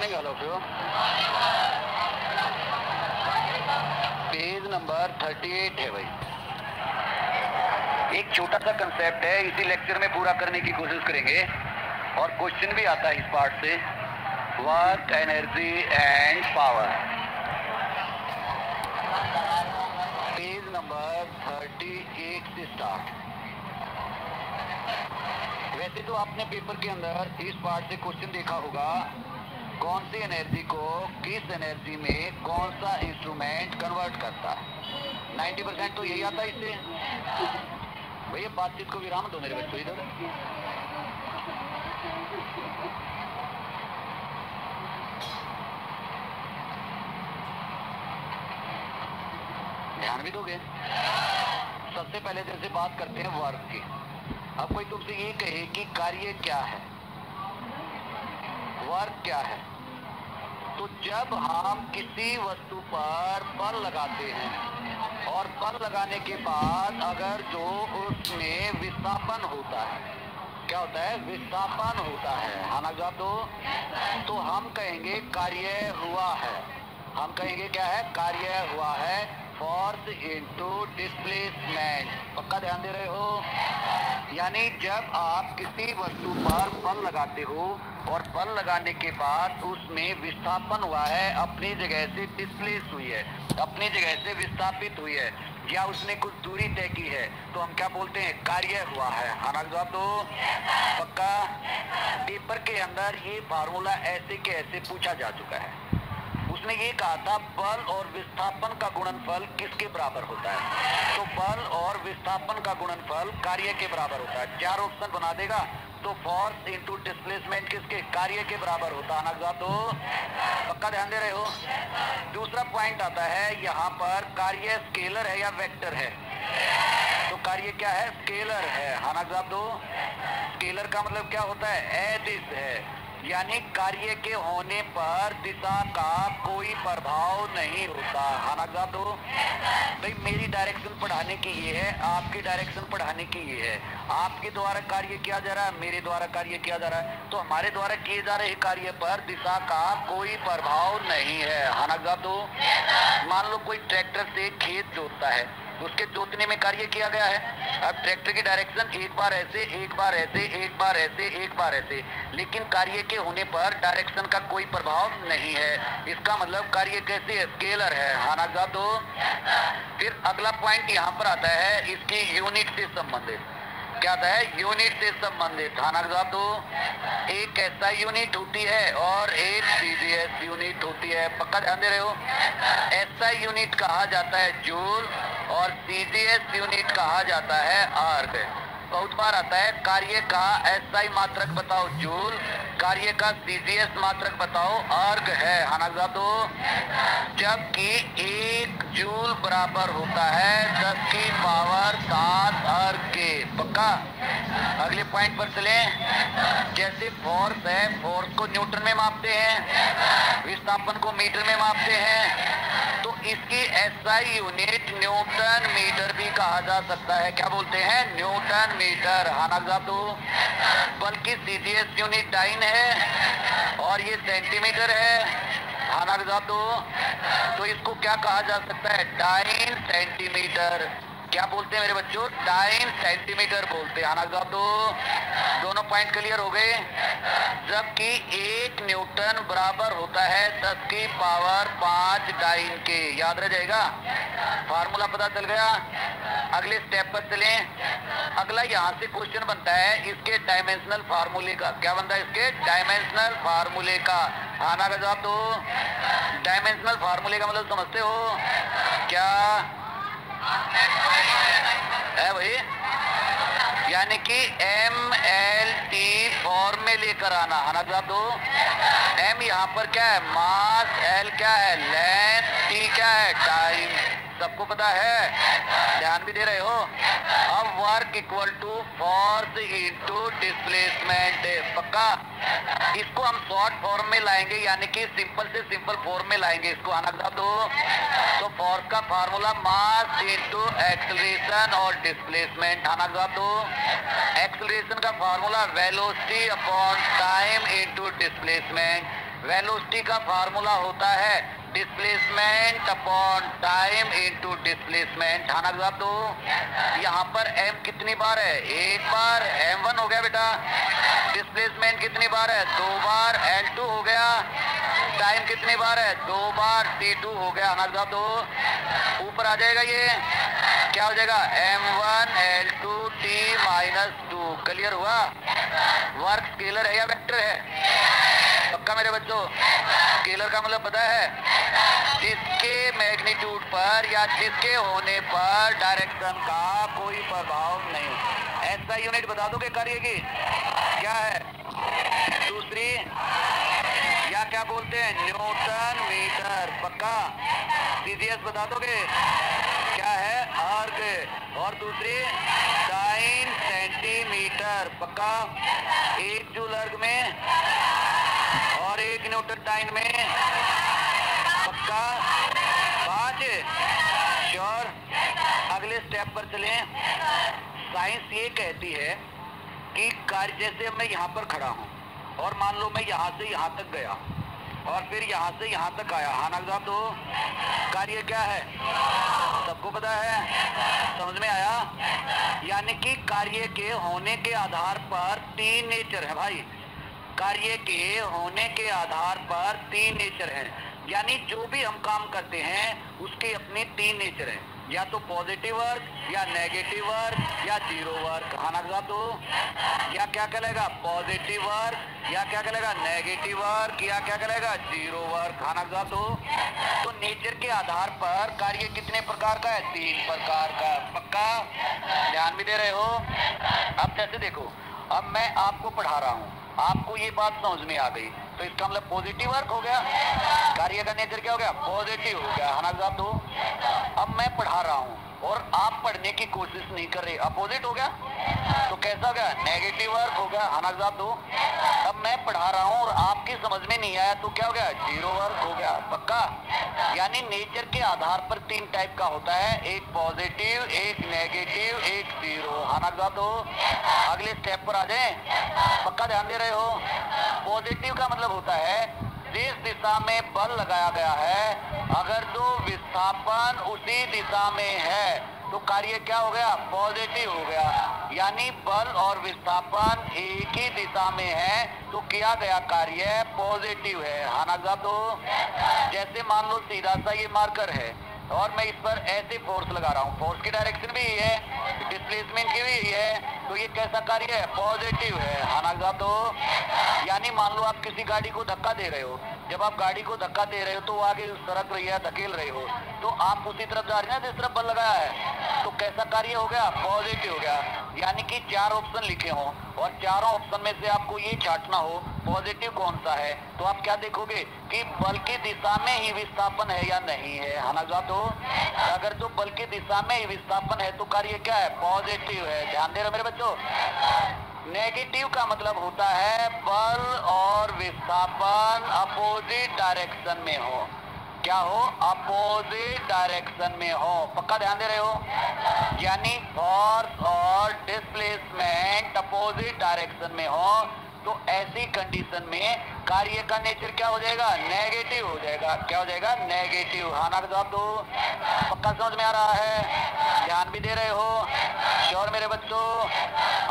Morning all of you. Page number 38 है भाई। एक छोटा सा कंसेप्ट है, इसी लेक्चर में पूरा करने की कोशिश करेंगे और क्वेश्चन भी आता है इस पार्ट से। Work, energy and power. Page number 38 से स्टार्ट। वैसे तो आपने पेपर के अंदर इस पार्ट से क्वेश्चन देखा होगा, कौन सी एनर्जी को किस एनर्जी में कौन सा इंस्ट्रूमेंट कन्वर्ट करता है। 90% तो यही आता है इससे। भैया बातचीत को विराम दो मेरे बच्चों इधर। ध्यान भी दोगे। सबसे पहले जैसे बात करते हैं वर्क की। अब कोई तुमसे ये कहे कि कार्य क्या है, वर्क क्या है, तो जब हम किसी वस्तु पर बल लगाते हैं और बल लगाने के बाद अगर जो उसमें विस्थापन होता है, क्या होता है, विस्थापन होता है, हाँ ना जवाब दो, तो हम कहेंगे कार्य हुआ है। हम कहेंगे क्या है, कार्य हुआ है। Force into displacement. पक्का ध्यान दे रहे हो। यानी जब आप किसी वस्तु पर बल लगाते हो और बल लगाने के बाद उसमें विस्थापन हुआ है, अपनी जगह से डिस्प्लेस हुई है, अपनी जगह से विस्थापित हुई है, या उसने कुछ दूरी तय की है, तो हम क्या बोलते हैं, कार्य हुआ है। हाँ ना जवाब दो। पक्का। पेपर के अंदर ये फार्मूला ऐसे के ऐसे पूछा जा चुका है। उसने ये कहा था बल और विस्थापन का गुणनफल किसके बराबर होता है, तो बल और विस्थापन का गुणनफल कार्य के बराबर होता है। 4 ऑप्शन बना देगा तो फोर्स इनटू डिस्प्लेसमेंट किसके, कार्य के बराबर होता है ना जवाब दो। पक्का ध्यान दे रहे हो। दूसरा पॉइंट आता है, यहाँ पर कार्य स्केलर है या वेक्टर है, तो कार्य क्या है, स्केलर है। हाँ ना जवाब दो। स्केलर का मतलब क्या होता है, एदिश है, यानी कार्य के होने पर दिशा का कोई प्रभाव नहीं होता। हाँ ना जवाब दो। भाई मेरी डायरेक्शन पढ़ाने की ये है, आपकी डायरेक्शन पढ़ाने की ये है। आपके द्वारा कार्य किया जा रहा है, मेरे द्वारा कार्य किया जा रहा है, तो हमारे द्वारा किए जा रहे कार्य पर दिशा का कोई प्रभाव नहीं है। हाँ ना जवाब दो। मान लो कोई ट्रैक्टर से खेत जोतता है, उसके जोतने में कार्य किया गया है। अब ट्रैक्टर की डायरेक्शन एक बार ऐसे, एक बार ऐसे, एक बार ऐसे, एक बार ऐसे, लेकिन कार्य के होने पर डायरेक्शन का कोई प्रभाव नहीं है। इसका मतलब कार्य कैसे, स्केलर है। हाँ ना जवाब दो। फिर अगला पॉइंट यहाँ पर आता है, इसकी यूनिट से संबंधित। क्या आता है, यूनिट से संबंधित। हाँ ना जवाब दो। एक ऐसा यूनिट होती है और एक सीजीएस यूनिट होती है। पक्का ध्यान दे रहे हो। ऐसा यूनिट कहा जाता है जूल और सीजीएस यूनिट कहा जाता है आर्ग। बहुत बार आता है कार्य का एसआई मात्रक बताओ जूल, कार्य का सीजीएस मात्रक बताओ आर्ग है। हाँ ना जवाब दो। जबकि 1 जूल बराबर होता है 10 की पावर 7 अर्ग के। पक्का। अगले पॉइंट पर चले। जैसे फोर्स है, फोर्स को न्यूटन में मापते हैं, विस्थापन को मीटर में मापते हैं, तो इसकी एसआई यूनिट न्यूटन मीटर भी कहा जा सकता है। क्या बोलते हैं, न्यूटन मीटर। हाँ ना जवाब दो। बल्कि सीजीएस यूनिट डाइन है और ये सेंटीमीटर है। हाँ ना जवाब दो। तो इसको क्या कहा जा सकता है, डाइन सेंटीमीटर। क्या बोलते हैं मेरे बच्चों, डाइन सेंटीमीटर बोलते हैं। हाँ ना जवाब दो। दोनों पॉइंट क्लियर हो गए। जबकि 1 न्यूटन बराबर होता है 10 की पावर 5 डाइन के। याद रह जाएगा, फार्मूला पता चल गया। अगले स्टेप पर चले। अगला यहाँ से क्वेश्चन बनता है इसके डायमेंशनल फार्मूले का। क्या बनता है, इसके डायमेंशनल फार्मूले का। हाँ ना का जवाब दो। डायमेंशनल फार्मूले का मतलब समझते हो क्या है भाई, यानी कि MLT फॉर्म में लेकर आना। है ना जवाब दो। M यहाँ पर क्या है, मास, L क्या है, लेंथ, T क्या है, टाइम। सबको पता है, ध्यान भी दे रहे हो। अब work equal to force into displacement. पक्का। इसको हम शॉर्ट फॉर्म में लाएंगे, यानी कि सिंपल से सिंपल फॉर्म में लाएंगे इसको। आना जवाब दो। तो फोर्स का फार्मूला मास इनटू एक्सेलरेशन और डिस्प्लेसमेंट। आना जवाब दो। एक्सेलरेशन का formula velocity upon time into displacement. Velocity का फार्मूला होता है displacement upon time into displacement. हाँ ना तो यहाँ पर m कितनी बार है? एक बार, m1 हो गया बेटा। डिस्प्लेसमेंट कितनी बार है? 2 बार, L2 हो गया। टाइम कितनी बार है? 2 बार, T2 हो गया। ना तो ऊपर आ जाएगा, ये क्या हो जाएगा? m1 L2 T - 2। क्लियर हुआ? वर्क स्केलर है या वेक्टर है? पक्का मेरे बच्चों? स्केलर का मतलब पता है? जिसके मैग्नीट्यूड पर या जिसके होने पर डायरेक्शन का कोई प्रभाव नहीं। ऐसा यूनिट बता दोगे कार्य की? क्या है? दूसरी या क्या बोलते हैं? Newton metre. पक्का? सीजीएस बता दोगे? क्या है? अर्ग। और दूसरी साइन सेंटीमीटर। पक्का? 1 जूल अर्ग में और 1 न्यूटन टाइन में। पक्का? 5 श्योर। अगले स्टेप पर चलें। साइंस ये कहती है कि कार्य, जैसे मैं यहाँ पर खड़ा हूँ और मान लो मैं यहाँ से यहाँ तक गया और फिर यहाँ से यहाँ तक आया। हाँ ना तो कार्य क्या है? सबको पता है? समझ में आया? यानी कि कार्य के होने के आधार पर 3 नेचर है भाई। कार्य के होने के आधार पर 3 नेचर है। यानी जो भी हम काम करते हैं उसके अपने 3 नेचर हैं, या तो पॉजिटिव वर्क, या नेगेटिव वर्क, या जीरो वर्क। हाँ ना तो या क्या कहलाएगा? पॉजिटिव वर्क, या क्या कहलाएगा? नेगेटिव वर्क, या क्या कहलाएगा? Zero work. हाँ ना तो नेचर के आधार पर कार्य कितने प्रकार का है? 3 प्रकार का। पक्का? ध्यान भी दे रहे हो? अब जैसे देखो, अब मैं आपको पढ़ा रहा हूँ, आपको ये बात समझ में आ गई, तो इसका मतलब पॉजिटिव वर्क हो गया। कार्य का नेचर क्या हो गया? पॉजिटिव हो गया। है ना तो अब मैं पढ़ा रहा हूँ और आप पढ़ने की कोशिश नहीं कर रहे, अपोजिट हो गया। तो कैसा हो गया? नेगेटिव वर्क हो गया। है ना तो अब मैं पढ़ा रहा हूँ और आपकी समझ में नहीं आया, तो क्या हो गया? जीरो वर्क हो गया। पक्का? यानी नेचर के आधार पर 3 टाइप का होता है, एक पॉजिटिव, एक नेगेटिव, एक जीरो। है ना तो अगले स्टेप पर आ जाए। पक्का ध्यान दे रहे हो? पॉजिटिव का मतलब होता है जिस दिशा में बल लगाया गया है, अगर जो विस्थापन उसी दिशा में है तो कार्य क्या हो गया? पॉजिटिव हो गया। यानी बल और विस्थापन एक ही दिशा में है तो किया गया कार्य पॉजिटिव है। हाँ ना तो जैसे मान लो सीधा सा ये मार्कर है और मैं इस पर ऐसे फोर्स लगा रहा हूँ, फोर्स की डायरेक्शन भी यही है, डिस्प्लेसमेंट की भी यही है, तो ये कैसा कार्य है? पॉजिटिव है। हाँ ना तो यानी मान लो आप किसी गाड़ी को धक्का दे रहे हो, जब आप गाड़ी को धक्का दे रहे हो तो आगे सड़क रही है, धकेल रहे हो, तो आप उसी तरफ जा रहे हैं जिस तरफ बल लगाया है, तो कैसा कार्य हो गया? पॉजिटिव हो गया। यानी कि 4 ऑप्शन लिखे हों और चारों ऑप्शन में से आपको ये छांटना हो पॉजिटिव कौन सा है, तो आप क्या देखोगे कि बल की दिशा में ही विस्थापन है या नहीं है। है ना तो अगर तो बल की दिशा में ही विस्थापन है तो कार्य क्या है? पॉजिटिव है। ध्यान दे रहे मेरे बच्चों? नेगेटिव का मतलब होता है बल और विस्थापन अपोजिट डायरेक्शन में हो। क्या हो? अपोजिट डायरेक्शन में हो। पक्का ध्यान दे रहे हो? यानी फोर्स और डिस्प्लेसमेंट अपोजिट डायरेक्शन में हो तो ऐसी कंडीशन में कार्य का नेचर क्या हो जाएगा? नेगेटिव हो जाएगा। क्या हो जाएगा? नेगेटिव। हाँ ना जवाब दो। पक्का समझ में आ रहा है? ध्यान भी दे रहे हो? श्योर मेरे बच्चों?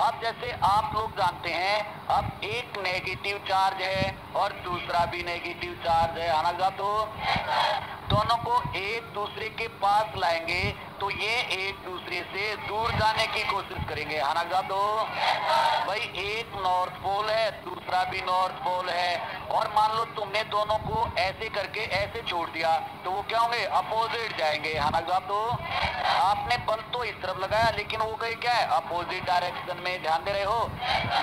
अब जैसे आप लोग जानते हैं, अब एक नेगेटिव चार्ज है और दूसरा भी नेगेटिव चार्ज है। हाँ ना जवाब दो। दोनों को एक दूसरे के पास लाएंगे तो ये एक दूसरे से दूर जाने की कोशिश करेंगे। हाँ ना जवाब दो। भाई एक नॉर्थ पोल है, दूसरा भी नॉर्थ पोल है, और मान लो तुमने दोनों को ऐसे करके ऐसे छोड़ दिया तो वो क्या होंगे? अपोजिट जाएंगे। हाँ ना जवाब दो। आपने बल तो इस तरफ लगाया लेकिन वो गए क्या है? अपोजिट डायरेक्शन में। ध्यान दे रहे हो?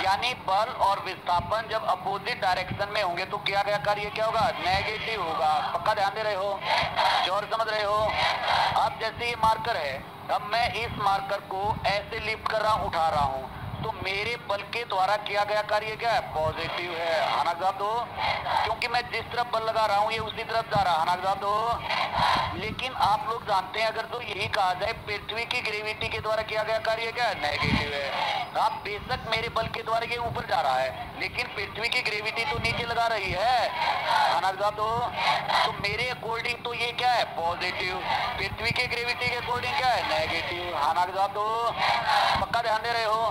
यानी बल और विस्थापन जब अपोजिट डायरेक्शन में होंगे तो किया गया कार्य क्या होगा? नेगेटिव होगा। पक्का ध्यान दे रहे हो? श्योर समझ रहे हो? अब जैसे ये मार्कर है, अब मैं इस मार्कर को ऐसे लिफ्ट कर रहा हूँ, उठा रहा हूँ, तो मेरे बल के द्वारा किया गया कार्य क्या है? पॉजिटिव है। हाँ ना जवाब दो। क्योंकि मैं जिस तरफ बल लगा रहा हूँ ये उसी तरफ जा रहा है। हाँ ना जवाब दो। लेकिन आप लोग जानते हैं, अगर तो यही कहा जाए पृथ्वी की ग्रेविटी के द्वारा किया गया कार्य क्या है? नेगेटिव है। कहा बेशक मेरे बल के द्वारा ये ऊपर जा रहा है, लेकिन पृथ्वी की ग्रेविटी तो नीचे लगा रही है। तो मेरे अकॉर्डिंग तो ये क्या है, पॉजिटिव। पृथ्वी की ग्रेविटी के अकॉर्डिंग क्या है, नेगेटिव। तो पक्का ध्यान दे रहे हो।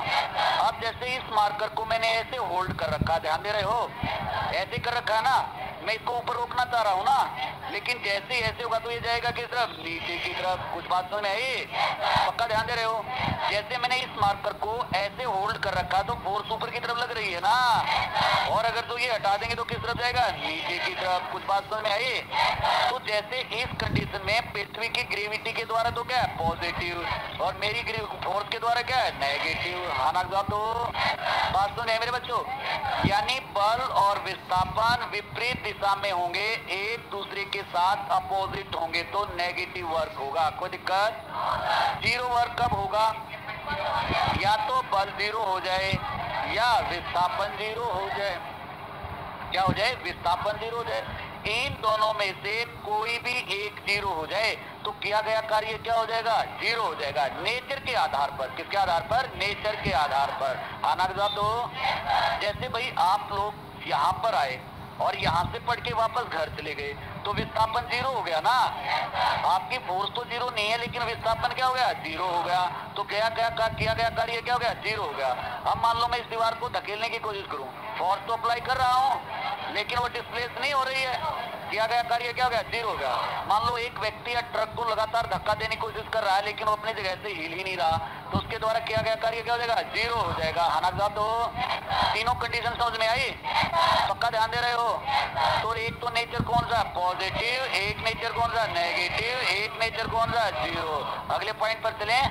अब जैसे इस मार्कर को मैंने ऐसे होल्ड कर रखा, ध्यान दे रहे हो, ऐसे कर रखा है ना, मैं इसको ऊपर रोकना चाह रहा हूँ ना, लेकिन जैसे ही ऐसे होगा तो ये जाएगा किस तरफ, नीचे की तरफ। कुछ बात समझ में आई? पक्का ध्यान दे रहे हो। जैसे मैंने इस मार्कर को ऐसे होल्ड कर रखा तो फोर्स ऊपर की तरफ लग रही है ना, और अगर तो ये हटा देंगे तो किस तरफ जाएगा, नीचे की तरफ। कुछ बात समझ में आई? तो जैसे इस कंडीशन में पृथ्वी की ग्रेविटी के द्वारा तो क्या है, पॉजिटिव, और मेरी फोर्स के द्वारा क्या है, नेगेटिव। तो बात सुन मेरे बच्चों, यानी बल और विस्थापन विपरीत दिशा में होंगे, एक दूसरे के साथ अपोजिट होंगे तो नेगेटिव वर्क होगा। कोई दिक्कत? जीरो वर्क कब होगा, या तो बल जीरो हो जाए या विस्थापन जीरो हो जाए। क्या हो जाए, विस्थापन जीरो हो जाए। इन दोनों में से कोई भी एक जीरो हो जाए तो किया गया कार्य क्या हो जाएगा, जीरो हो जाएगा। नेचर के आधार पर। किसके आधार पर, नेचर के आधार पर। आना तो जैसे भाई आप लोग यहाँ पर आए और यहाँ से पढ़ के वापस घर चले गए तो विस्थापन जीरो हो गया ना। आपकी फोर्स तो जीरो नहीं है, लेकिन विस्थापन क्या हो गया, जीरो हो गया। तो किया गया कार्य क्या हो गया, जीरो हो गया। अब मान लो मैं इस दीवार को धकेलने की कोशिश करूं, फोर्स तो अप्लाई कर रहा हूं, लेकिन वो डिस्प्लेस नहीं हो रही है। किया गया कार्य क्या हो गया, जीरो हो गया। मान लो एक व्यक्ति या ट्रक को लगातार धक्का देने की कोशिश कर रहा है, लेकिन वो अपनी जगह से हिल ही नहीं रहा, तो उसके द्वारा किया गया कार्य क्या हो जाएगा, जीरो हो जाएगा। तो तीनों कंडीशन समझ में आई? पक्का ध्यान दे रहे हो। तो एक तो नेचर कौन सा, पॉजिटिव, एक नेचर कौन सा, नेगेटिव, एक नेचर कौन सा, जीरो। अगले पॉइंट पर चलें।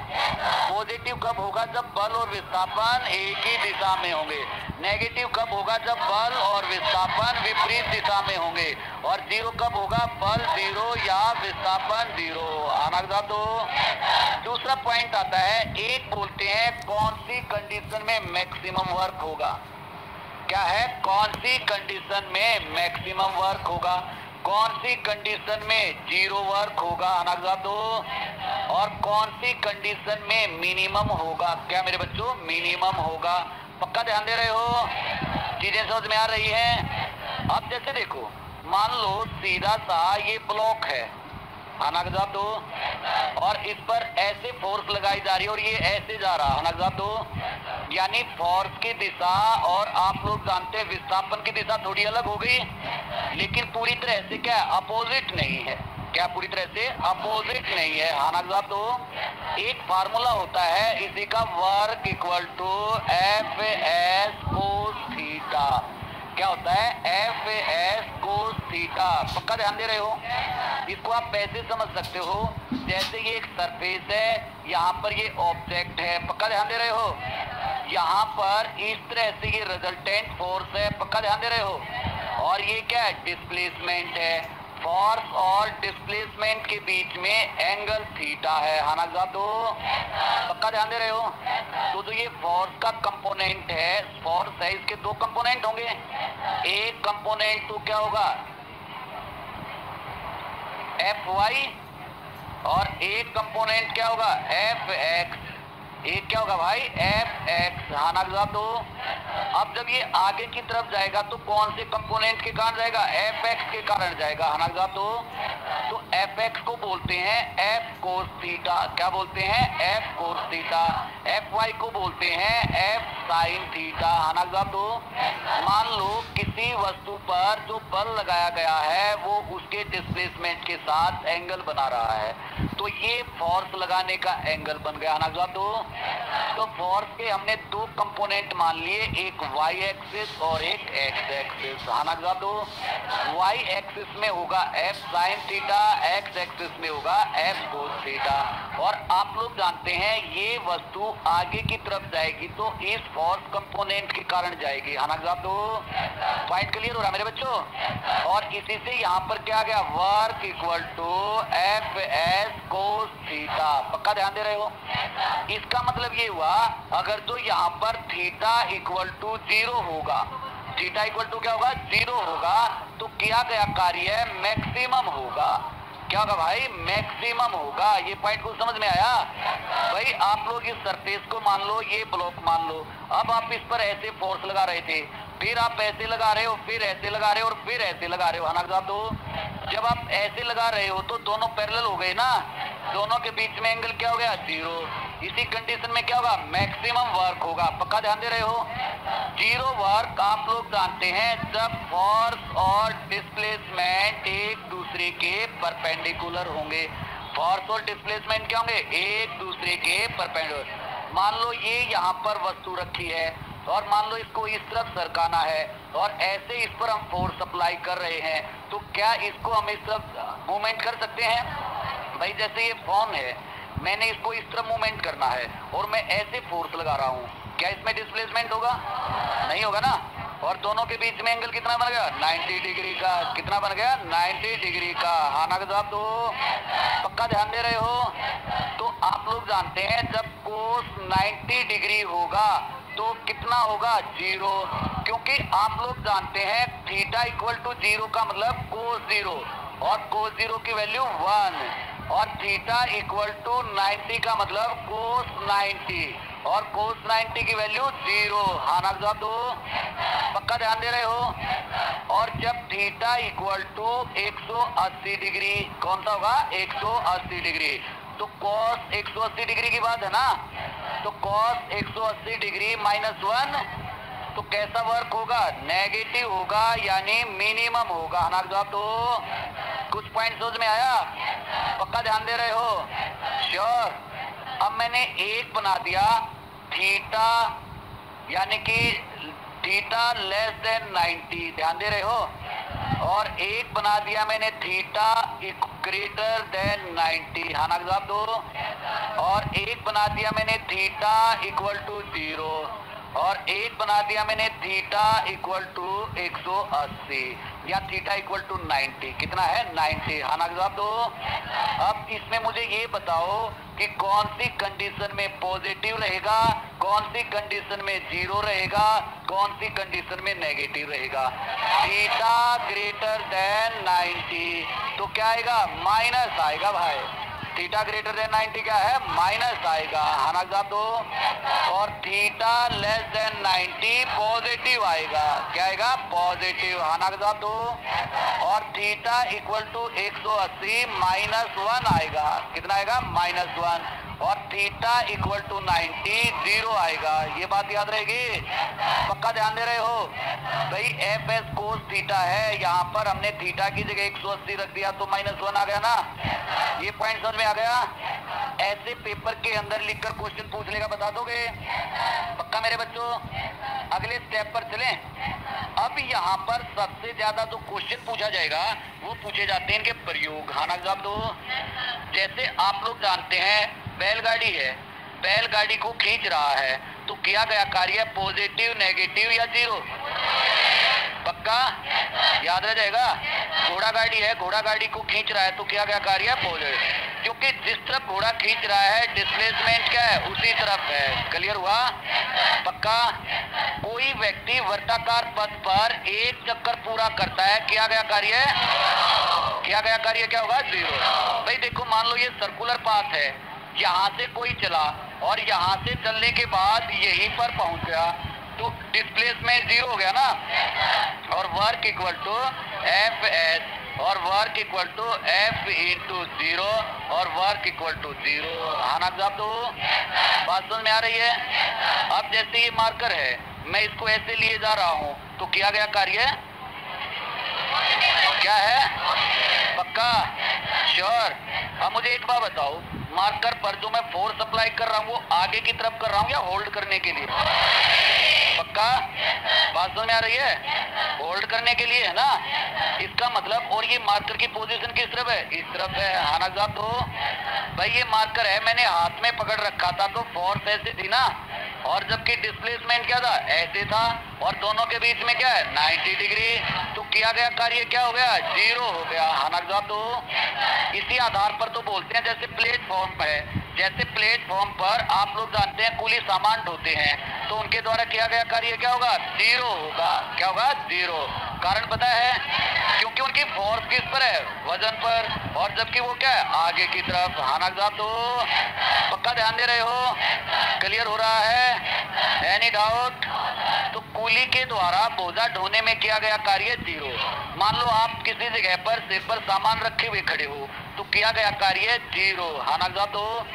पॉजिटिव कब होगा, जब बल और विस्थापन एक ही दिशा में होंगे। नेगेटिव कब होगा, जब बल और विस्थापन विपरीत दिशा में होंगे। और जीरो कब होगा, बल जीरो या विस्थापन जीरो। आना तो दूसरा पॉइंट आता है, एक बोलते हैं कौन सी कंडीशन में मैक्सिमम वर्क होगा। क्या है, कौन सी कंडीशन में मैक्सिमम वर्क होगा, कौन सी कंडीशन में जीरो वर्क होगा। आना तो और कौन सी कंडीशन में मिनिमम होगा। क्या मेरे बच्चों, मिनिमम होगा। पक्का ध्यान दे रहे हो, चीजें समझ में आ रही हैं। अब जैसे देखो, मान लो सीधा सा ये ब्लॉक है, आना तो, और इस पर ऐसे फोर्स लगाई जा रही है और ये ऐसे जा रहा, आना तो, यानी फोर्स की दिशा और आप लोग जानते हैं विस्थापन की दिशा थोड़ी अलग हो गई, लेकिन पूरी तरह से क्या अपोजिट नहीं है। क्या पूरी तरह से अपोजिट नहीं है। आना तो एक फार्मूला होता है इसी का, work equal to F S cos theta. क्या होता है, एफ एस कोस थीटा। पक्का ध्यान दे रहे हो। इसको आप ऐसे समझ सकते हो, जैसे ये एक सरफेस है, यहाँ पर ये ऑब्जेक्ट है। पक्का ध्यान दे रहे हो। यहाँ पर इस तरह से ये रिजल्टेंट फोर्स है। पक्का ध्यान दे रहे हो। और ये क्या है, डिस्प्लेसमेंट है। फोर्स और डिस्प्लेसमेंट के बीच में एंगल थीटा है। आना तो पक्का ध्यान दे रहे हो। तो जो ये फोर्स का कंपोनेंट है, फोर्स है, इसके दो कंपोनेंट होंगे। एक कंपोनेंट तो क्या होगा, एफ वाई, और एक कंपोनेंट क्या होगा, एफ एक्स। एक क्या होगा भाई, एफ एक्स। आना तो अब जब ये आगे की तरफ जाएगा तो कौन से कंपोनेंट के कारण जाएगा, एफ एक्स के कारण जाएगा। आना तो एफ एक्स को बोलते हैं एफ कोस थीटा। क्या बोलते हैं, F cos theta. F Y को बोलते हैं एफ साइन थीटा। आना तो मान लो किसी वस्तु पर जो बल लगाया गया है वो उसके डिस्प्लेसमेंट के साथ एंगल बना रहा है, तो ये फोर्स लगाने का एंगल बन गया। आना तो फोर्स के हमने दो कंपोनेंट मान लिए, एक वाई एक्सिस और एक एक्स एक्सिस। आना तो वाई एक्सिस में होगा F sine theta, x axis में होगा एफ कोस थीटा। और आप लोग जानते हैं ये वस्तु आगे की तरफ जाएगी तो इस फोर्स कंपोनेंट के कारण जाएगी। आना तो पॉइंट क्लियर हो रहा मेरे बच्चों। और इसी से यहाँ पर क्या आ गया, work equal to F S cos theta. पक्का ध्यान दे रहे हो। इसका मतलब ये हुआ, अगर जो यहाँ पर थीटा इक्वल टू जीरो होगा, थीटा इक्वल टू क्या होगा, जीरो होगा, तो किया गया कार्य मैक्सिमम होगा। क्या होगा भाई, मैक्सिमम होगा। ये पॉइंट को समझ में आया भाई। आप लोग इस सरफेस को मान लो, ये ब्लॉक मान लो, अब आप इस पर ऐसे फोर्स लगा रहे थे, फिर आप ऐसे लगा रहे हो, फिर ऐसे लगा रहे हो और फिर ऐसे लगा रहे हो, है ना जवाब दो। जब आप ऐसे लगा रहे हो तो दोनों पैरेलल हो गए ना, दोनों के बीच में एंगल क्या हो गया, 0। इसी कंडीशन में क्या होगा, मैक्सिमम वर्क होगा। पक्का ध्यान दे रहे हो। 0 वर्क आप लोग जानते हैं जब फोर्स और डिस्प्लेसमेंट एक दूसरे के परपेंडिकुलर होंगे। फोर्स और डिस्प्लेसमेंट क्या होंगे, एक दूसरे के परपेंडिकुलर। मान लो ये यहाँ पर वस्तु रखी है और मान लो इसको इस तरफ सरकाना है और ऐसे इस पर हम फोर्स अप्लाई कर रहे हैं, तो क्या इसको हम इस तरफ मूवमेंट कर सकते हैं भाई। जैसे ये फोन है, मैंने इसको इस तरफ मूवमेंट करना है और मैं ऐसे फोर्स लगा रहा हूँ, क्या इसमें डिस्प्लेसमेंट होगा, नहीं होगा ना। और दोनों के बीच में एंगल कितना बन गया, 90 डिग्री का। कितना बन गया, 90 डिग्री का। हाँ ना जवाब दो। पक्का ध्यान दे रहे हो। तो आप लोग जानते हैं जब कोस 90 डिग्री होगा तो कितना होगा, 0। क्योंकि आप लोग जानते हैं थीटा इक्वल टू 0 का मतलब कोस 0 और कोस 0 की वैल्यू 1 और थीटा इक्वल टू 90 का मतलब कोस 90 और कोस 90 की वैल्यू 0। हाँ ना जवाब दो। पक्का ध्यान दे रहे हो। और जब थीटा इक्वल टू 180 डिग्री, कौन सा होगा, 180 डिग्री, तो कॉस 180 डिग्री की बात है ना, तो कॉस 180 डिग्री -1, तो कैसा वर्क होगा, नेगेटिव होगा, यानी मिनिमम होगा। है ना जवाब दो। कुछ पॉइंट समझ में आया, पक्का ध्यान दे रहे हो, श्योर। अब मैंने एक बना दिया थीटा, यानी कि थीटा लेस देन 90, ध्यान दे रहे हो, और एक बना दिया मैंने थीटा ग्रेटर देन 90। हाँ ना जवाब दो। और एक बना दिया मैंने थीटा इक्वल टू 0 और एक बना दिया मैंने थीटा इक्वल टू 180 या थीटा इक्वल टू 90। कितना है, 90। हाँ ना जवाब दो। अब इसमें मुझे ये बताओ कि कौन सी कंडीशन में पॉजिटिव रहेगा, कौन सी कंडीशन में 0 रहेगा, कौन सी कंडीशन में नेगेटिव रहेगा। थीटा ग्रेटर देन 90 तो क्या आएगा, माइनस आएगा भाई। थीटा ग्रेटर देन 90 क्या है, माइनस आएगा। है ना जवाब दो। और थीटा लेस देन 90 पॉजिटिव आएगा। क्या आएगा, पॉजिटिव। हाँ ना जवाब दो। और थीटा इक्वल टू 180 -1 आएगा। कितना आएगा, -1। और थीटा इक्वल टू 90 0 आएगा। ये बात याद रहेगी, पक्का ध्यान दे रहे हो भाई। एफ एस कोस थीटा है, यहाँ पर हमने थीटा की जगह 180 रख दिया तो -1 आ गया ना। ये पॉइंट समझ में आ गया। ऐसे पेपर के अंदर लिखकर क्वेश्चन पूछ लेगा, बता दोगे, पक्का मेरे बच्चों। अगले स्टेप पर चलें। अब यहाँ पर सबसे ज्यादा जो क्वेश्चन पूछा जाएगा वो पूछे जाते हैं इनके प्रयोग। हाँ ना जवाब दो। जैसे आप लोग जानते हैं बैलगाड़ी है, बैलगाड़ी को खींच रहा है तो किया गया कार्य पॉजिटिव, नेगेटिव या 0, पक्का याद रह जाएगा। घोड़ा गाड़ी है, घोड़ा गाड़ी को खींच रहा है तो किया गया कार्य पॉजिटिव, क्योंकि जिस तरफ घोड़ा खींच रहा है डिस्प्लेसमेंट क्या है, उसी तरफ है। क्लियर हुआ, पक्का। कोई व्यक्ति वर्ताकार पथ पर एक चक्कर पूरा करता है, किया गया कार्य, किया गया कार्य क्या होगा, 0। भाई देखो, मान लो ये सर्कुलर पाथ है, यहाँ से कोई चला और यहाँ से चलने के बाद यहीं पर पहुंच गया तो डिस्प्लेसमेंट 0 हो गया ना। और work equal to F S और work equal to F into 0 और वर्क इक्वल टू 0। आना जवाब दो। बात समझ में आ रही है। अब जैसे ये मार्कर है, मैं इसको ऐसे लिए जा रहा हूँ तो किया गया कार्य क्या है, पक्का, श्योर। अब मुझे एक बात बताओ, मार्कर पर जो मैं फोर्स अप्लाई कर रहा हूँ वो आगे की तरफ कर रहा हूँ या होल्ड करने के लिए, पक्का, बात समझ में आ रही है, होल्ड करने के लिए है ना। इसका मतलब, और ये मार्कर की पोजीशन किस तरफ है, इस तरफ है। आना जवाब दो। भाई ये मार्कर है, मैंने हाथ में पकड़ रखा था तो फोर्स ऐसे थी ना, और जबकि डिस्प्लेसमेंट क्या था, ऐसे था, और दोनों के बीच में क्या है, 90 डिग्री, तो किया गया कार्य क्या हो गया, 0 हो गया। आना जवाब दो। इसी आधार पर तो बोलते हैं, जैसे प्लेटफॉर्म है, जैसे प्लेटफॉर्म पर आप लोग जानते हैं कुली सामान ढोते हैं, तो उनके द्वारा किया गया कार्य क्या होगा, 0 होगा। क्या होगा, 0। कारण पता है, क्योंकि उनकी फोर्स किस पर है, वजन पर, और जबकि वो क्या है, आगे की तरफ। हाँ ना साहब, तो पक्का ध्यान दे रहे हो, क्लियर हो रहा है, एनी डाउट? तो कूली के द्वारा बोझा ढोने में किया गया कार्य 0। मान लो आप किसी जगह पर सिर पर सामान रखे हुए खड़े हो, तो किया गया कार्य 0। हाँ ना साहब, तो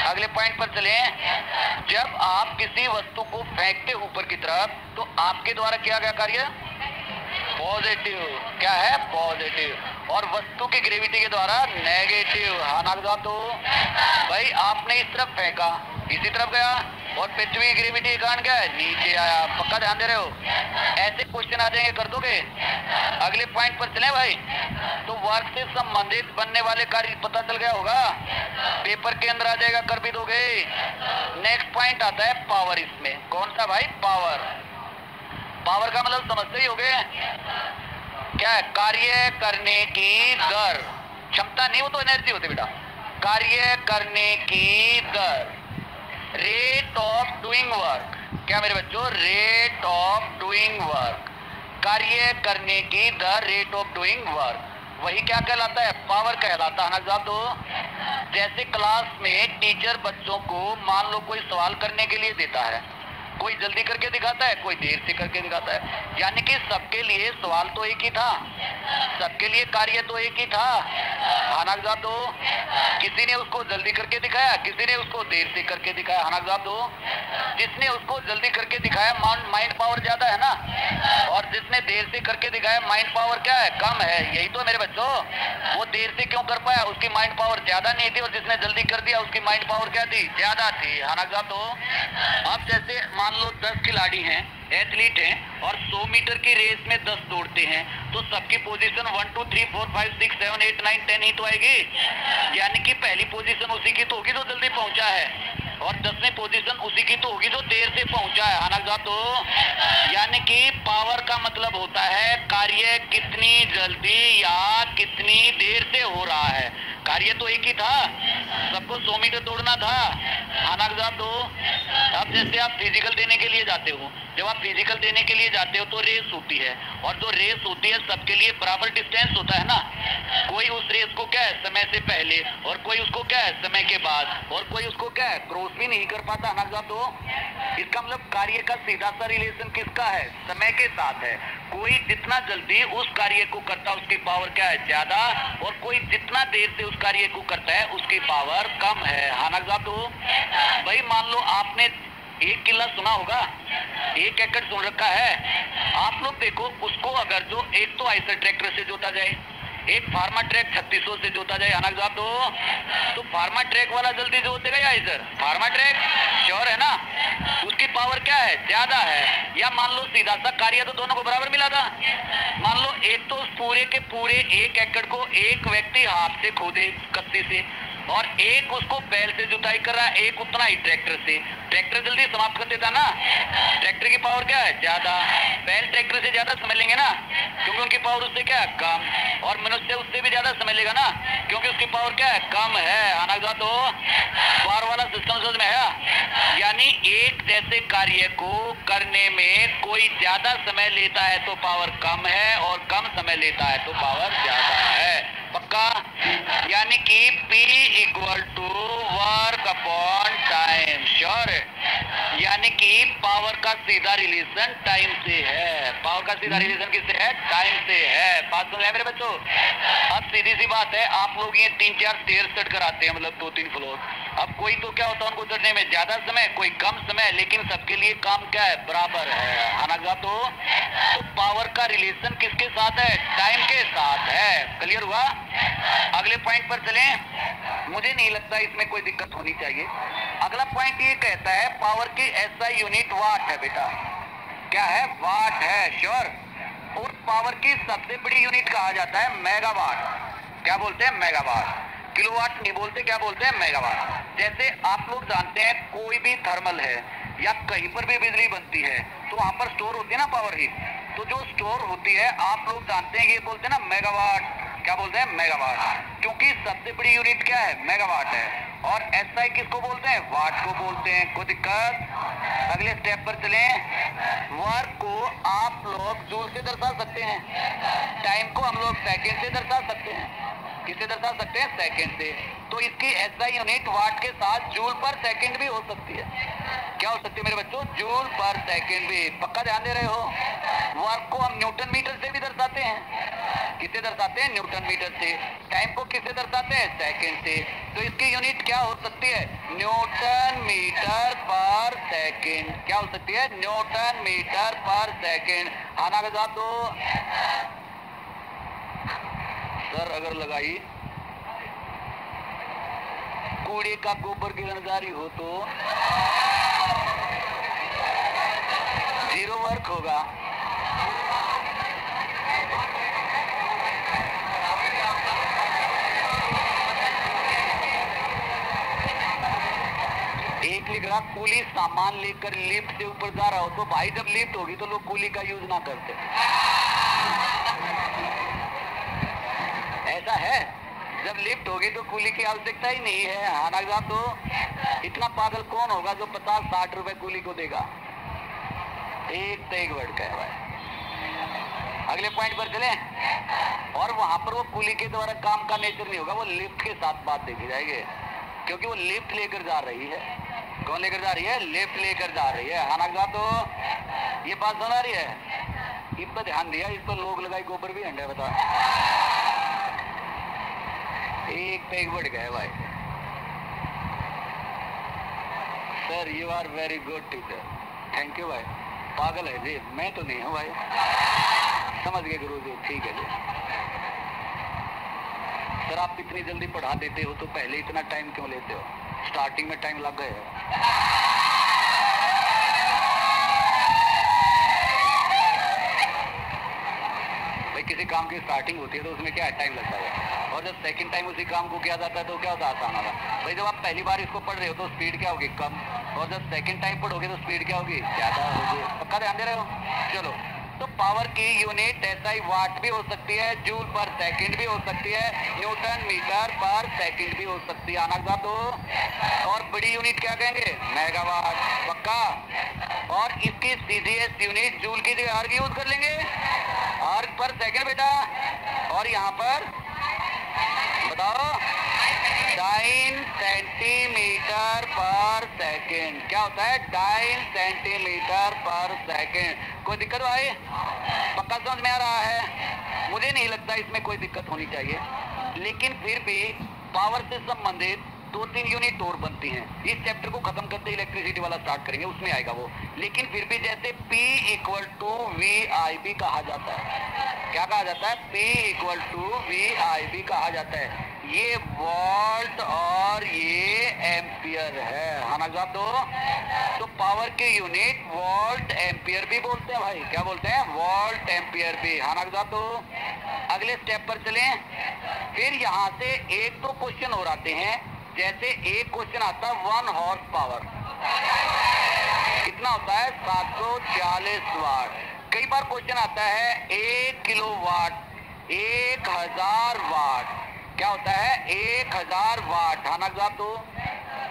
अगले पॉइंट पर चलें। जब आप किसी वस्तु को फेंकते ऊपर की तरफ, तो आपके द्वारा किया गया कार्य पॉजिटिव। क्या है, पॉजिटिव। और वस्तु की ग्रेविटी के द्वारा नेगेटिव। हाँ ना साहब, तो भाई आपने इस तरफ फेंका, इसी तरफ गया, और पृथ्वी की ग्रेविटी के कारण क्या है, नीचे आया। पक्का ध्यान दे रहे हो, ऐसे क्वेश्चन आ जाएंगे, कर दोगे? अगले पॉइंट पर चले भाई। तो वर्क से संबंधित बनने वाले कार्य पता चल गया होगा, पेपर के अंदर आ जाएगा, कर भी दोगे। नेक्स्ट पॉइंट आता है पावर। इसमें कौन सा भाई, पावर। पावर का मतलब समझते ही होगे, क्या है, कार्य करने की दर। क्षमता नहीं, वो तो एनर्जी होती बेटा। कार्य करने की दर, रेट ऑफ डूइंग वर्क। क्या मेरे बच्चों, रेट ऑफ डूइंग वर्क, कार्य करने की दर, रेट ऑफ डूइंग वर्क, वही क्या कहलाता है, पावर कहलाता है ना साहब। तो जैसे क्लास में टीचर बच्चों को मान लो कोई सवाल करने के लिए देता है, कोई जल्दी करके दिखाता है, कोई देर से करके दिखाता है, यानी कि सबके लिए सवाल तो एक ही था, सबके लिए कार्य तो एक ही था। हानाक साहब, तो किसी ने उसको जल्दी करके दिखाया, किसी ने उसको देर से करके दिखाया। हानाक साहब, तो जिसने उसको जल्दी करके दिखाया माइंड पावर ज्यादा है ना, और जिसने देर से करके दिखाया माइंड पावर क्या है, कम है। यही तो मेरे बच्चों, वो देर से क्यों कर पाया, उसकी माइंड पावर ज्यादा नहीं थी, और जिसने जल्दी कर दिया उसकी माइंड पावर क्या थी, ज्यादा थी। हानाक साहब, तो अब जैसे मान लो 10 खिलाड़ी हैं, एथलीट हैं, और 100 मीटर की रेस में 10 दौड़ते हैं, तो सबकी पोजीशन 1 2 3 4 5 6 7 8 9 10 ही तो आएगी। यानी कि पहली पोजीशन उसी की तो होगी जो जल्दी पहुंचा है, और 10वीं पोजीशन उसी की तो होगी जो देर से पहुंचा है। हानाक साहब, तो यानी कि पावर का मतलब होता है कार्य कितनी जल्दी या कितनी देर से हो रहा है। कार्य तो एक ही था, सबको 100 मीटर दौड़ना था। हानाक साहब, तो अब जैसे आप फिजिकल देने के लिए जाते हो, जब आप फिजिकल देने के लिए जाते हो तो रेस होती है, और जो रेस होती है सबके लिए बराबर डिस्टेंस होता है ना। कोई उस रेस को क्या है, समय से पहले, और कोई उसको क्या है, समय के बाद, और कोई उसको क्या है, क्रॉस भी नहीं कर पाता। हानाक साहब, तो इसका मतलब कार्य का सीधा सा रिलेशन किसका है, समय के साथ है। कोई जितना जल्दी उस कार्य को करता है उसकी पावर क्या है, ज्यादा, और कोई जितना देर से उस कार्य को करता है उसकी पावर कम है। हानाक साहब, तो भाई मान लो आपने एक किला सुना होगा, 1 एकड़ सुन रखा है। आप लोग देखो, उसको अगर जो एक तो आइसर ट्रैक्टर से जोता जाए, एक फार्मा ट्रैक 3600 से जोता जाए। हानाक साहब, तो फार्मा ट्रैक वाला जल्दी जोतेगा या आइसर? फार्मा ट्रैक, श्योर है ना, उसकी पावर क्या है, ज्यादा है। या मान लो सीधा सा कार्य तो दोनों को बराबर मिला था। मान लो एक तो पूरे के पूरे 1 एकड़ को एक व्यक्ति हाथ से खोदे कत्ती से, और एक उसको बैल से जुताई कर रहा है, एक उतना ही ट्रैक्टर से। ट्रैक्टर जल्दी समाप्त कर देता ना, ट्रैक्टर की पावर क्या है, ज्यादा। बैल ट्रैक्टर से ज्यादा समझ लेंगे ना, क्योंकि उनकी पावर उससे क्या है, कम, और मनुष्य उससे भी ज्यादा समझ लेगा ना, क्योंकि उसकी पावर क्या है, कम है। हानाक साहब, तो पावर वाला सिस्टम समझ में आया। यानी एक जैसे कार्य को करने में कोई ज्यादा समय लेता है तो पावर कम है, और कम समय लेता है तो पावर ज्यादा है। पक्का? यानी कि P equal to work upon time. Sure? यानी कि पावर का सीधा रिलेशन टाइम से है। पावर का सीधा रिलेशन किससे है, टाइम से है। बात सुन रहे हैं मेरे बच्चों? अब सीधी सी बात है, आप लोग ये 3-4 स्टेयर सेट कराते हैं, मतलब 2-3 फ्लोर। अब कोई तो क्या होता है, उनको चढ़ने में ज्यादा समय, कोई कम समय, लेकिन सबके लिए काम क्या है, बराबर है। हानाक साहब, तो पावर का रिलेशन किसके साथ है, टाइम के साथ है। क्लियर हुआ? अगले पॉइंट पर चलें। मुझे नहीं लगता इसमें कोई दिक्कत होनी चाहिए। अगला पॉइंट ये कहता है पावर की एसआई यूनिट वाट है बेटा। क्या है, वाट है। श्योर? और पावर की सबसे बड़ी यूनिट कहा जाता है मेगावाट। क्या बोलते हैं, मेगावाट। किलोवाट नहीं बोलते, क्या बोलते हैं, मेगावाट। जैसे आप लोग जानते हैं कोई भी थर्मल है या कहीं पर भी बिजली बनती है तो वहां पर स्टोर होती है ना पावर हीट, तो जो स्टोर होती है आप लोग जानते हैं ये बोलते हैं ना मेगावाट। क्या बोलते हैं, मेगावाट, क्योंकि सबसे बड़ी यूनिट क्या है, मेगावाट है। और एसआई किसको बोलते हैं? वाट को बोलते हैं। कोई दिक्कत? अगले स्टेप पर चलें। वर्क को आप लोग जूल से दर्शा सकते हैं, टाइम को हम लोग सेकंड से दर्शा सकते हैं। किससे दर्शा सकते हैं? सेकंड से। तो इसकी एसआई यूनिट वाट के साथ जूल पर सेकंड भी हो सकती है। क्या हो सकती है मेरे बच्चों? जूल पर सेकंड भी। पक्का ध्यान दे रहे हो? वर्क को हम न्यूटन मीटर से भी दर्शाते हैं। किससे दर्शाते हैं? न्यूटन मीटर से। टाइम को किससे दर्शाते हैं? सेकंड से। तो इसकी यूनिट क्या हो सकती है? न्यूटन मीटर पर सेकंड। क्या हो सकती है? न्यूटन मीटर पर सेकंड। आना के साथ दो सर। अगर लगाई कूड़े का गोबर की रणदारी हो तो जीरो वर्क होगा। एक लिख रहा कूली सामान लेकर लिफ्ट से ऊपर जा रहा हो तो भाई जब लिफ्ट होगी तो लोग कूली का यूज ना करते। ऐसा है, जब लिफ्ट होगी तो कूली की आवश्यकता ही नहीं है। हालांकि तो इतना पागल कौन होगा जो 50-60 रुपए कूली को देगा? एक तो एक वर्ड का है भाई। अगले पॉइंट पर चले। और वहां पर वो कूली के द्वारा काम का नेचर नहीं होगा, वो लिफ्ट के साथ बात देखी जाएगी, क्योंकि वो लिफ्ट लेकर जा रही है। कौन लेकर जा रही है? लिफ्ट लेकर जा रही है। हालांकि तो ये बात सुना रही है, इस पर ध्यान दिया, इस पर लोग लगाई गोबर भी हंडा। बता एक पे एक बढ़ गए भाई। Sir you are very good teacher, thank you भाई। पागल है जी, मैं तो नहीं हूँ भाई, समझ गए गुरु जी, ठीक है जी। सर आप इतनी जल्दी पढ़ा देते हो तो पहले इतना टाइम क्यों लेते हो? स्टार्टिंग में टाइम लग गए। भाई किसी काम की स्टार्टिंग होती है तो उसमें क्या है? टाइम लगता है। और जब सेकंड टाइम उसी काम को किया जाता है तो क्या होता है? आसान होगा। भाई जब आप पहली बार इसको पढ़ रहे हो तो स्पीड क्या होगी? कम। और जब सेकंड टाइम पढ़ोगे तो स्पीड क्या होगी? ज्यादा होगी। पक्का ध्यान दे रहे हो? चलो, तो पावर की यूनिट एसआई वाट भी हो सकती है, जूल पर सेकंड भी हो सकती है, न्यूटन मीटर पर सेकंड भी हो सकती है। आना दो। और बड़ी यूनिट क्या कहेंगे? मेगावाट। पक्का। और इसकी सीजीएस यूनिट जूल की जगह आर्ग यूज कर लेंगे। आर्ग पर सेकंड बेटा। और यहाँ पर बताओ, डाइन सेंटीमीटर पर सेकंड। क्या होता है? डाइन सेंटीमीटर पर सेकंड। कोई दिक्कत भाई? पक्का समझ में आ रहा है? मुझे नहीं लगता इसमें कोई दिक्कत होनी चाहिए, लेकिन फिर भी पावर से संबंधित 2-3 यूनिट और बनती हैं। इस चैप्टर को खत्म करते इलेक्ट्रिसिटी वाला स्टार्ट करेंगे, उसमें आएगा वो। लेकिन फिर भी जैसे P = VIB कहा जाता है। क्या कहा जाता है? P = VIB कहा जाता है। ये वोल्ट और ये एम्पियर है। हाँ ना जवाब दो। तो पावर की यूनिट वोल्ट एम्पियर भी बोलते हैं भाई। क्या बोलते हैं? वोल्ट एम्पियर भी। हाँ ना जवाब दो। अगले स्टेप पर चलें। फिर यहाँ से एक दो क्वेश्चन और आते हैं। जैसे एक क्वेश्चन आता है 1 हॉर्स पावर कितना होता है? 740 वाट। कई बार क्वेश्चन आता है 1 किलोवाट, 1000 वाट। क्या होता है? 1000 वाट। हाँ ना जवाब दो।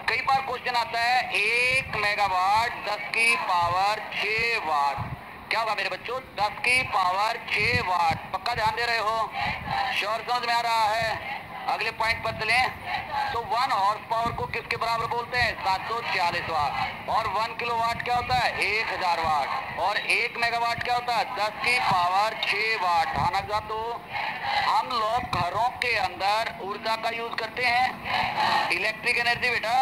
कई बार क्वेश्चन आता है 1 मेगावाट 10 की पावर 6 वाट। क्या होगा मेरे बच्चों? 10 की पावर 6 वाट। पक्का ध्यान दे रहे हो? श्योर समझ में आ रहा है? अगले पॉइंट पर चलें। तो 1 हॉर्स पावर को किसके बराबर बोलते हैं? 740 वाट। और 1 किलोवाट क्या होता है? 1000 वाट। और 1 मेगावाट क्या होता है? 10 की पावर 6 वाट। हाँ ना जवाब दो। हम लोग घरों के अंदर ऊर्जा का यूज करते हैं, इलेक्ट्रिक एनर्जी बेटा,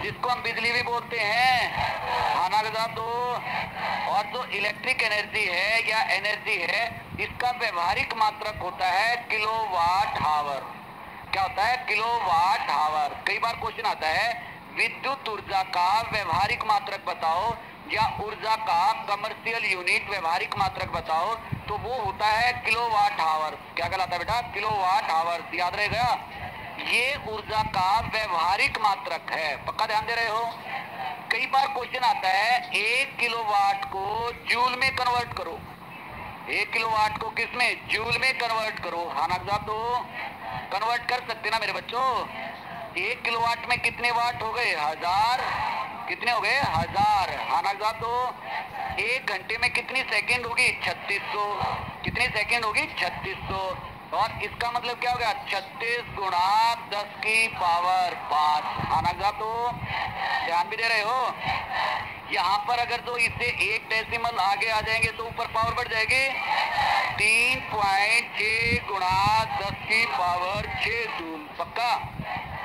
जिसको हम बिजली भी बोलते हैं। हाँ ना जवाब दो। और जो इलेक्ट्रिक एनर्जी है या एनर्जी है, इसका व्यवहारिक मात्रक होता है किलोवाट आवर। क्या होता है? Kilowatt hour. कई बार क्वेश्चन आता है विद्युत ऊर्जा का व्यवहारिक मात्रक बताओ या ऊर्जा का कमर्शियल यूनिट व्यवहारिक मात्रक बताओ, तो वो होता है किलोवाट आवर। क्या कहलाता है बेटा? Kilowatt hour. याद रहेगा? ये ऊर्जा का व्यवहारिक मात्रक है। पक्का ध्यान दे रहे हो? कई बार क्वेश्चन आता है 1 किलोवाट को जूल में कन्वर्ट करो। 1 किलोवाट को किस में? जूल में कन्वर्ट करो। हाँ ना जवाब दो। कन्वर्ट कर सकते ना मेरे बच्चों? 1 किलोवाट में कितने वाट हो गए? 1000। कितने हो गए? 1000। हाँ ना साहब? तो 1 घंटे में कितनी सेकंड होगी? 3600। कितनी सेकंड होगी? 3600। और इसका मतलब क्या हो गया? 36 गुणा 10 की पावर 5। हाँ ना साहब? तो ध्यान भी दे रहे हो? यहाँ पर अगर तो इससे 1 डेसिमल आगे आ जाएंगे तो ऊपर पावर बढ़ जाएगी। 3.6 गुणा 10 की पावर 6 जूल। पक्का?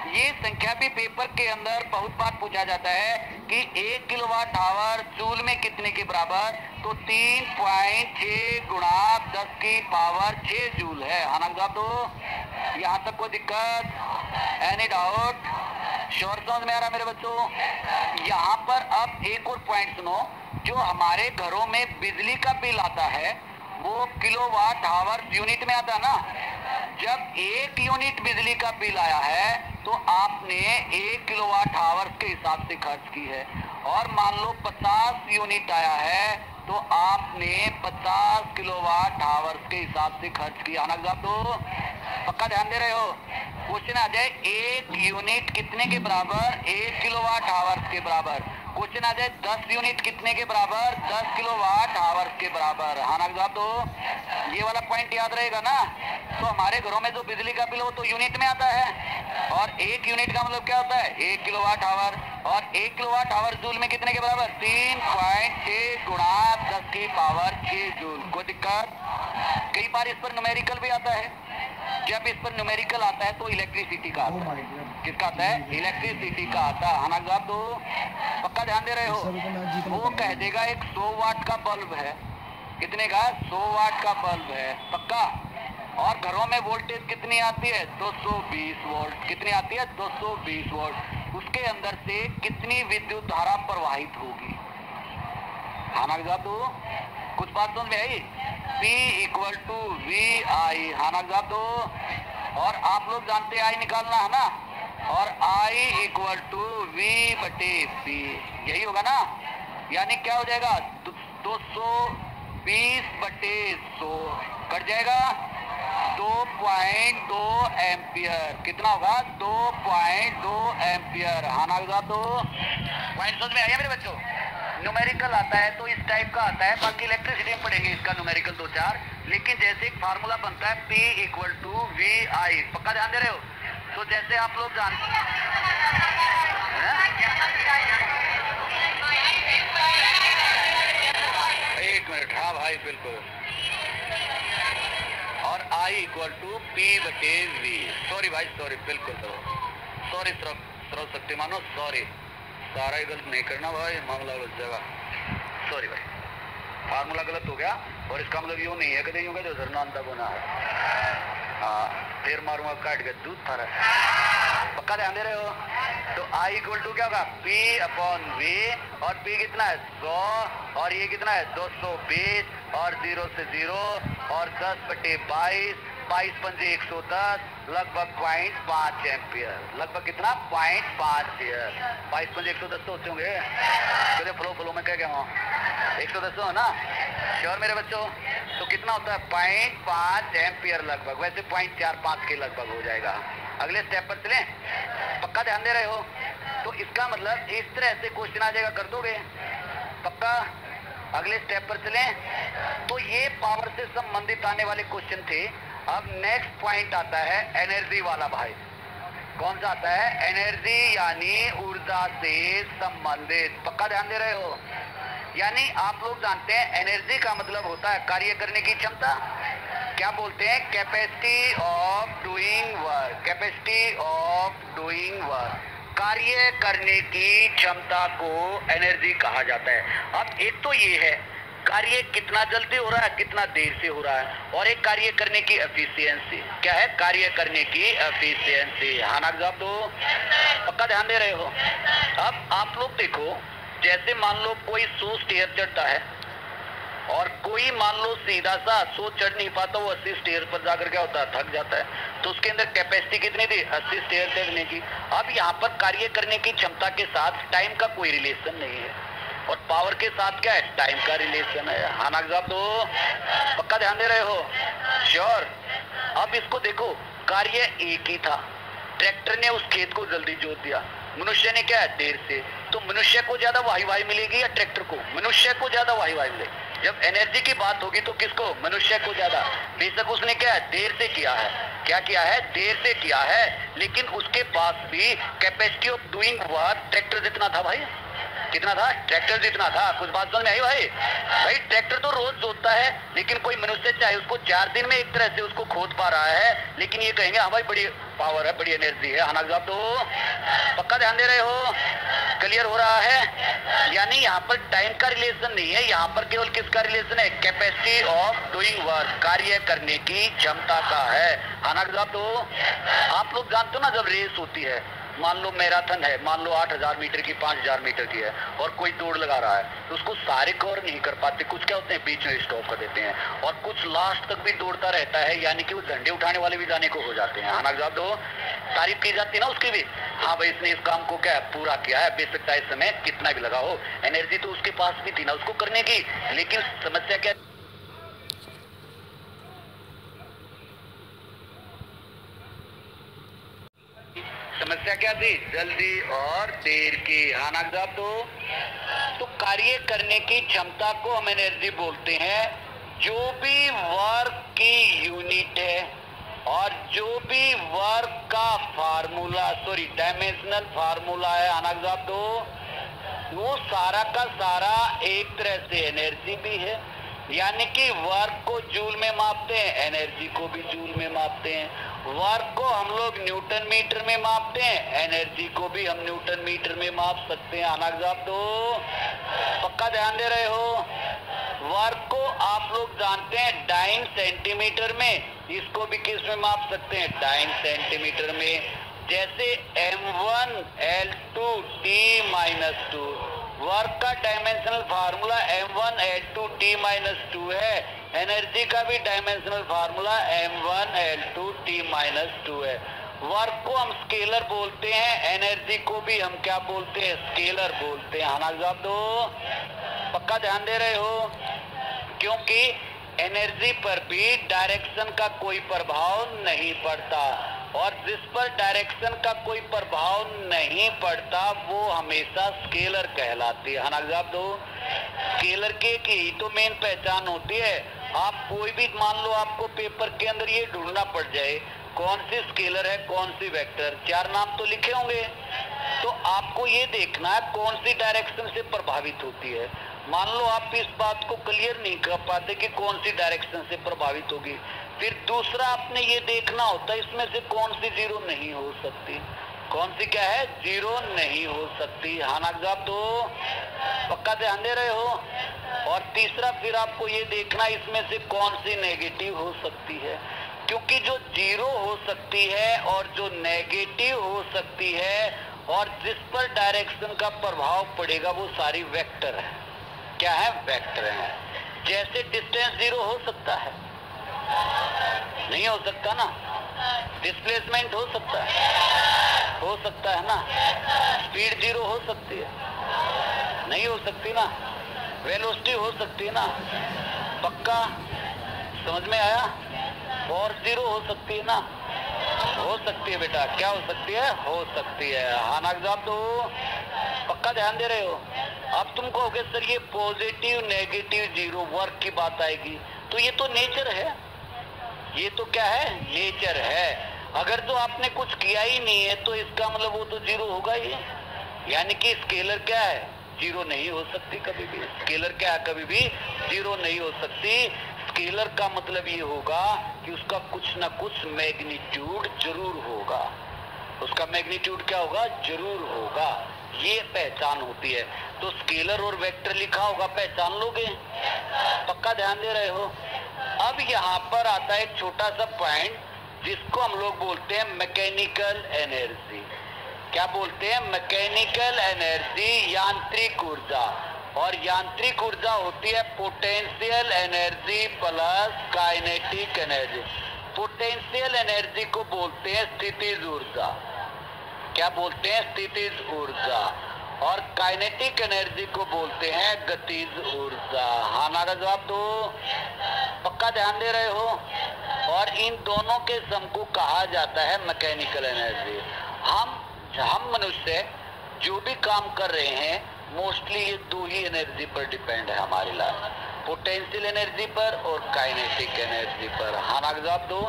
ये संख्या भी पेपर के अंदर बहुत बार पूछा जाता है कि 1 किलोवाट आवर जूल में कितने के बराबर? तो 3.6 गुणा 10 की पावर 6 जूल है। आनंद साहब? तो यहाँ तक कोई दिक्कत? Any doubt? श्योर समझ में आ रहा मेरे बच्चों? यहाँ पर अब एक और पॉइंट सुनो। जो हमारे घरों में बिजली का बिल आता है वो किलोवाट आवर यूनिट में आता है ना। जब 1 यूनिट बिजली का बिल आया है तो आपने 1 किलोवाट आवर के हिसाब से खर्च की है। और मान लो 50 यूनिट आया है तो आपने 50 किलोवाट आवर के हिसाब से खर्च किया। ना साहब? तो पक्का ध्यान दे रहे हो? क्वेश्चन आ जाए 1 यूनिट कितने के बराबर? 1 किलोवाट आवर के बराबर। क्वेश्चन आ जाए 10 यूनिट कितने के बराबर? 10 किलोवाट आवर के बराबर। हाँ ना साहब? तो ये वाला पॉइंट याद रहेगा ना। तो हमारे घरों में जो बिजली का बिल हो तो यूनिट में आता है। और 1 यूनिट का मतलब क्या होता है? 1 किलोवाट आवर। और 1 किलोवाट आवर जूल में कितने के बराबर? 3.6 गुणा 10 की पावर 6 जूल। कोई दिक्कत? कई बार इस पर न्यूमेरिकल भी आता है। जब इस पर न्यूमेरिकल आता है तो इलेक्ट्रिसिटी का आता है। किसका आता है? इलेक्ट्रिसिटी का आता है। हाँ साहब? तो पक्का ध्यान दे रहे हो? वो कह देगा एक 100 वाट का बल्ब है। कितने का? 100 वाट का बल्ब है। पक्का? और घरों में वोल्टेज कितनी आती है? 220 वोल्ट। कितनी आती है? 220 वोल्ट। उसके अंदर से कितनी विद्युत धारा प्रवाहित होगी? हाँ साहब? तो कुछ बात समझ में आई? P इक्वल टू वी आई। हाँ साहब? तो और आप लोग जानते हैं आई निकालना है ना। और I इक्वल टू वी बटे पी। यही होगा ना। यानी क्या हो जाएगा? 220 बटे 100 कट जाएगा 2.2 एम्पियर। कितना होगा? 2.2 एम्पियर। हाँ साहब? तो पॉइंट समझ में आया मेरे बच्चों? न्यूमेरिकल आता है तो इस टाइप का आता है। बाकी इलेक्ट्रिसिटी में पढ़ेंगे इसका न्यूमेरिकल 2-4। लेकिन जैसे एक फार्मूला बनता है P इक्वल टू वी आई। पक्का ध्यान दे रहे हो? तो जैसे आप लोग जानते हैं। एक मिनट। हाँ भाई बिल्कुल। और I इक्वल टू P बटे V। सॉरी भाई सॉरी। बिल्कुल सॉरी सर्वशक्तिमानो सॉरी। सारा ही गलत नहीं करना भाई, मामला उलझ जाएगा। सॉरी भाई, फार्मूला गलत हो गया। और इसका मतलब यूँ नहीं है कि यूँ जो झरना बना है। हाँ फिर मारूंगा काट के दूध थारा। पक्का ध्यान दे रहे हो? तो I इक्वल टू क्या होगा? P upon V। और P कितना है? 100। और ये कितना है? 220। और 0 से 0 और 10 बटे 22। 22 पंजे 110 लगभग 0.5 एम्पियर। लगभग कितना? 0.5 एम्पियर। 22 पंजे 110 तो होते होंगे। चलिए फ्लो में क्या हूँ 110 हो ना। श्योर मेरे बच्चों? तो कितना होता है? 0.5 एम्पियर लगभग। वैसे 0.45 के लगभग हो जाएगा। अगले स्टेप पर चलें। पक्का ध्यान दे रहे हो? तो इसका मतलब इस तरह से क्वेश्चन आ जाएगा। कर दोगे? पक्का? अगले स्टेप पर चलें। तो ये पावर से संबंधित आने वाले क्वेश्चन थे। अब नेक्स्ट पॉइंट आता है एनर्जी वाला भाई। कौन सा आता है? एनर्जी यानी ऊर्जा से संबंधित। पक्का ध्यान दे रहे हो? यानी आप लोग जानते हैं एनर्जी का मतलब होता है कार्य करने की क्षमता। क्या बोलते हैं? Capacity of doing work. Capacity of doing work, कार्य करने की क्षमता को एनर्जी कहा जाता है। अब एक तो ये है कार्य कितना जल्दी हो रहा है, कितना देर से हो रहा है। और एक कार्य करने की एफिशिएंसी। क्या है? कार्य करने की एफिशिएंसी। हाँ ना जवाब दो। पक्का ध्यान दे रहे हो? अब आप लोग देखो, जैसे मान लो कोई 100 स्टेयर चढ़ता है और कोई मान लो सीधा सा 100 चढ़ नहीं पाता, वो 80 स्टेयर पर जाकर क्या होता है? थक जाता है। तो उसके अंदर कैपेसिटी कितनी थी? 80 स्टेयर चढ़ने की। अब यहाँ पर कार्य करने की क्षमता के साथ टाइम का कोई रिलेशन नहीं है और पावर के साथ क्या है? टाइम का रिलेशन है। हाँ ना जवाब दो। पक्का ध्यान दे रहे हो? श्योर? अब इसको देखो, कार्य एक ही था ट्रैक्टर ने उस खेत को जल्दी जोत दिया, मनुष्य ने क्या है देर से। तो मनुष्य को ज्यादा वाही मिलेगी या ट्रैक्टर को? मनुष्य को ज्यादा वाही मिलेगी। जब एनर्जी की बात होगी तो किसको? मनुष्य को ज्यादा। बेशक उसने क्या है देर से किया है, क्या किया है? देर से किया है, लेकिन उसके पास भी capacity of doing work tractor जितना था भाई। कितना था? ट्रैक्टर जितना था। कुछ बात समझ में आई भाई? भाई ट्रैक्टर तो रोज जोतता है, लेकिन कोई मनुष्य चाहे उसको 4 दिन में एक तरह से उसको खोद पा रहा है, लेकिन ये कहेंगे हाँ भाई बड़ी पावर है, बड़ी एनर्जी है। हाँ जवाब दो, पक्का ध्यान दे रहे हो? क्लियर हो रहा है? यानी यहाँ पर टाइम का रिलेशन नहीं है, यहाँ पर केवल किसका रिलेशन है? कैपेसिटी ऑफ डूइंग वर्क, कार्य करने की क्षमता का है। हाँ जवाब दो। आप लोग जानते हो ना, जब रेस होती है, मान लो मैराथन है, मान लो 8000 मीटर की, 5000 मीटर की है, और कोई दौड़ लगा रहा है, तो उसको सारे कवर नहीं कर पाते। कुछ क्या होते हैं बीच में स्टॉप कर देते हैं, और कुछ लास्ट तक भी दौड़ता रहता है, यानी कि वो झंडे उठाने वाले भी जाने को हो जाते हैं। हाँ जवाब दो। तारीफ की जाती है ना उसकी भी, हाँ भाई इसने इस काम को क्या पूरा किया है, बेशक चाहे समय कितना भी लगा हो। एनर्जी तो उसके पास भी थी ना उसको करने की, लेकिन समस्या क्या? समस्या क्या थी? जल्दी और देर की। हाँ ना जवाब दो। तो कार्य करने की क्षमता को हम एनर्जी बोलते हैं। जो भी वर्क की यूनिट है और जो भी वर्क का फार्मूला, सॉरी डायमेंशनल फार्मूला है, हाँ ना जवाब दो, वो सारा का सारा एक तरह से एनर्जी भी है। यानी कि वर्क को जूल में मापते हैं, एनर्जी को भी जूल में मापते हैं। वर्क को हम लोग न्यूटन मीटर में मापते हैं, एनर्जी को भी हम न्यूटन मीटर में माप सकते हैं। आना जवाब दो, पक्का ध्यान दे रहे हो? वर्क को आप लोग जानते हैं डाइन सेंटीमीटर में, इसको भी किस में माप सकते हैं? डाइन सेंटीमीटर में। जैसे M1 L2 T-2, वर्क का dimensional formula M1 L2 T-2 है, एनर्जी का भी dimensional formula M1 L2 T-2 है। वर्क को हम स्केलर बोलते हैं, एनर्जी को भी हम क्या बोलते हैं? स्केलर बोलते हैं। हाँ जवाब दो, पक्का ध्यान दे रहे हो? क्योंकि एनर्जी पर भी डायरेक्शन का कोई प्रभाव नहीं पड़ता, और जिस पर डायरेक्शन का कोई प्रभाव नहीं पड़ता वो हमेशा स्केलर कहलाती है। हाँ जवाब दो। स्केलर की ही तो मेन पहचान होती है। आप कोई भी मान लो आपको पेपर के अंदर ये ढूंढना पड़ जाए कौन सी स्केलर है कौन सी वेक्टर, 4 नाम तो लिखे होंगे, तो आपको ये देखना है कौन सी डायरेक्शन से प्रभावित होती है। मान लो आप इस बात को क्लियर नहीं कर पाते कि कौन सी डायरेक्शन से प्रभावित होगी, फिर दूसरा आपने ये देखना होता है इसमें से कौन सी जीरो नहीं हो सकती। कौन सी क्या है? जीरो नहीं हो सकती। हाँ ना जवाब दो, पक्का ध्यान दे रहे हो? और तीसरा फिर आपको ये देखना इसमें से कौन सी नेगेटिव हो सकती है, क्योंकि जो जीरो हो सकती है और जो नेगेटिव हो सकती है और जिस पर डायरेक्शन का प्रभाव पड़ेगा वो सारी वेक्टर है। क्या है? वेक्टर है। जैसे डिस्टेंस जीरो हो सकता है? नहीं हो सकता ना। डिस्प्लेसमेंट हो सकता है? हो सकता है ना। स्पीड जीरो हो सकती है? नहीं हो सकती ना। वेलोसिटी हो सकती है ना। पक्का समझ में आया? फोर्स जीरो हो सकती है ना। हो सकती है बेटा। क्या हो सकती है? हो सकती है। हाँ ना जवाब दो, पक्का ध्यान दे रहे हो? अब तुम कहोगे सर ये पॉजिटिव नेगेटिव जीरो वर्क की बात आएगी, तो ये तो नेचर है। ये तो क्या है? नेचर है। अगर तो आपने कुछ किया ही नहीं है तो इसका मतलब वो तो जीरो होगा ही। यानी कि स्केलर क्या है? जीरो नहीं हो सकती कभी भी। स्केलर क्या है? कभी भी जीरो नहीं हो सकती। स्केलर का मतलब ये होगा कि उसका कुछ ना कुछ मैग्नीट्यूड जरूर होगा। उसका मैग्नीट्यूड क्या होगा? जरूर होगा। ये पहचान होती है। तो स्केलर और वेक्टर लिखा होगा, पहचान लोगे? पक्का ध्यान दे रहे हो? अब यहाँ पर आता है एक छोटा सा पॉइंट जिसको हम लोग बोलते हैं मैकेनिकल एनर्जी। क्या बोलते हैं? मैकेनिकल एनर्जी, यांत्रिक ऊर्जा। और यांत्रिक ऊर्जा होती है potential energy plus kinetic energy. Potential energy को बोलते हैं स्थितिज ऊर्जा। क्या बोलते हैं? स्थितिज ऊर्जा। और काइनेटिक एनर्जी को बोलते हैं गतिज ऊर्जा। हाँ ना का जवाब दो, पक्का ध्यान दे रहे हो? और इन दोनों के सम को कहा जाता है मैकेनिकल एनर्जी। हम मनुष्य जो भी काम कर रहे हैं मोस्टली ये दो ही एनर्जी पर डिपेंड है हमारी लाइफ, पोटेंशियल एनर्जी पर और काइनेटिक एनर्जी पर। हाँ ना जवाब दो।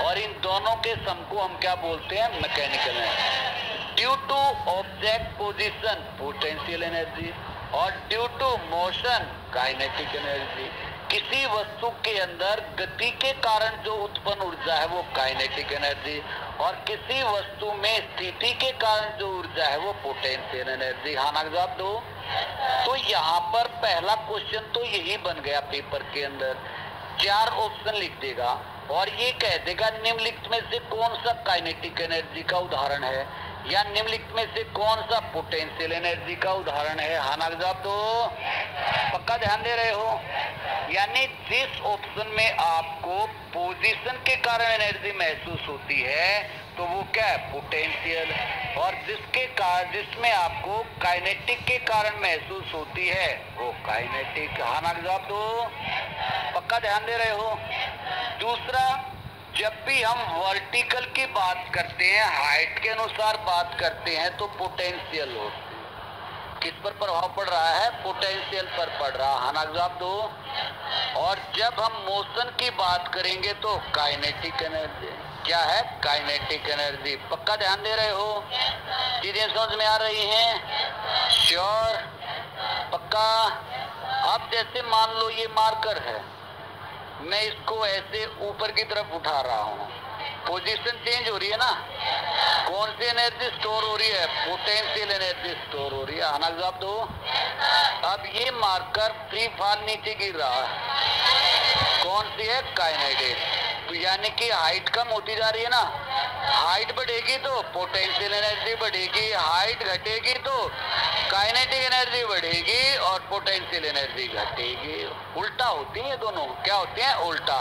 और इन दोनों के सम को हम क्या बोलते हैं? Mechanical energy. Due to object position potential energy और due to motion kinetic energy. किसी वस्तु के अंदर गति के कारण जो उत्पन्न ऊर्जा है वो काइनेटिक एनर्जी, और किसी वस्तु में स्थिति के कारण जो ऊर्जा है वो पोटेंशियल एनर्जी। हाँ ना जवाब दो। तो यहाँ पर पहला क्वेश्चन तो यही बन गया पेपर के अंदर, 4 ऑप्शन लिख देगा और ये कह देगा निम्नलिखित में से कौन सा काइनेटिक एनर्जी का उदाहरण है या निम्नलिखित में से कौन सा पोटेंशियल एनर्जी का उदाहरण है। हाँ ना जवाब दो। पक्का ध्यान दे रहे हो? यानी जिस ऑप्शन में आपको पोजीशन के कारण एनर्जी महसूस होती है तो वो क्या है? पोटेंशियल। और जिसमें आपको काइनेटिक के कारण महसूस होती है वो काइनेटिक। हाँ ना जवाब दो। पक्का ध्यान दे रहे हो? दूसरा, जब भी हम वर्टिकल की बात करते हैं, हाइट के अनुसार बात करते हैं तो पोटेंशियल होती है। किस पर प्रभाव पड़ रहा है? पोटेंशियल पर पड़ रहा। हाँ ना जवाब दो। और जब हम मोशन की बात करेंगे तो काइनेटिक एनर्जी। क्या है? Kinetic energy. पक्का ध्यान दे रहे हो? चीजें समझ में आ रही हैं? श्योर? पक्का? अब जैसे मान लो ये मार्कर है, मैं इसको ऐसे ऊपर की तरफ उठा रहा हूँ, पोजीशन चेंज हो रही है ना, कौन सी एनर्जी स्टोर हो रही है? पोटेंशियल एनर्जी स्टोर हो रही है। हाँ ना जवाब दो। अब ये मार्कर फ्री फॉल नीचे गिर रहा है, कौन सी है? काइनेटिक। तो यानी कि हाइट कम होती जा रही है ना, हाइट बढ़ेगी तो पोटेंशियल एनर्जी बढ़ेगी, हाइट घटेगी तो काइनेटिक एनर्जी बढ़ेगी और पोटेंशियल एनर्जी घटेगी। उल्टा होती है दोनों। क्या होती है? उल्टा।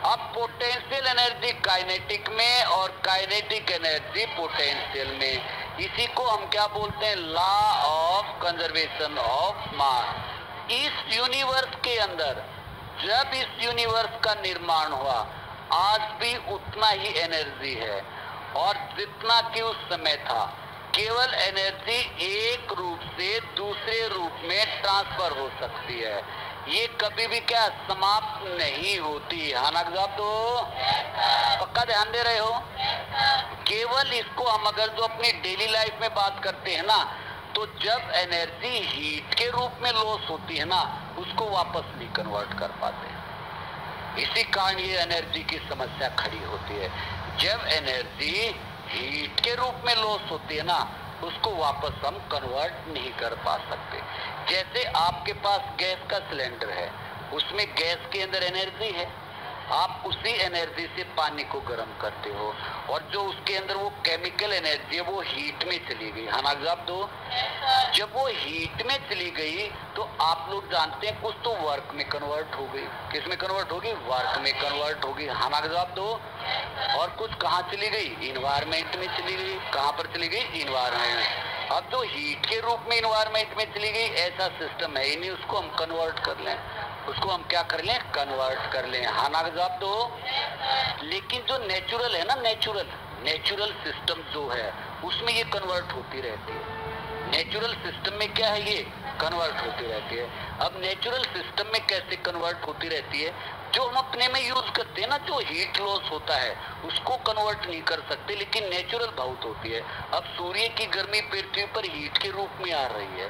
अब पोटेंशियल एनर्जी काइनेटिक में और काइनेटिक एनर्जी पोटेंशियल में। इसी को हम क्या बोलते हैं? Law of conservation of mass. इस यूनिवर्स के अंदर जब इस यूनिवर्स का निर्माण हुआ आज भी उतना ही एनर्जी है, और जितना कि उस समय था, केवल एनर्जी एक रूप से दूसरे रूप में ट्रांसफर हो सकती है। ये कभी भी क्या समाप्त नहीं होती। हाँ ना जवाब दो। पक्का ध्यान दे रहे हो? केवल इसको हम अगर जो अपनी डेली लाइफ में बात करते हैं ना, तो जब एनर्जी हीट के रूप में लॉस होती है ना, उसको वापस नहीं कन्वर्ट कर पाते। इसी कारण ये एनर्जी की समस्या खड़ी होती है। जब एनर्जी हीट के रूप में लॉस होती है ना, उसको वापस हम कन्वर्ट नहीं कर पा सकते। जैसे आपके पास गैस का सिलेंडर है, उसमें गैस के अंदर एनर्जी है, आप उसी एनर्जी से पानी को गर्म करते हो, और जो उसके अंदर वो केमिकल एनर्जी है वो हीट में चली गई। हाँ ना जवाब दो। जब वो हीट में चली गई तो आप लोग जानते हैं कुछ तो वर्क में कन्वर्ट हो गई। किस में कन्वर्ट होगी? वर्क में कन्वर्ट होगी। हाँ ना जवाब दो। और कुछ कहाँ चली गई? इन्वायरमेंट में चली गई। कहाँ पर चली गई? इन्वायरमेंट। अब जो हीट के रूप में इन्वायरमेंट में चली गई, ऐसा सिस्टम है ही नहीं, उसको हम कन्वर्ट कर लें। उसको हम क्या कर लें? कन्वर्ट कर लें। हाँ ना जवाब दो। लेकिन जो नेचुरल है ना, नेचुरल सिस्टम जो है उसमें ये कन्वर्ट होती रहती है। नेचुरल सिस्टम में क्या है? ये कन्वर्ट होती रहती है। अब नेचुरल सिस्टम में कैसे कन्वर्ट होती रहती है? जो हम अपने में यूज करते हैं ना, जो हीट लॉस होता है उसको कन्वर्ट नहीं कर सकते, लेकिन नेचुरल बहुत होती है। अब सूर्य की गर्मी पृथ्वी पर हीट के रूप में आ रही है।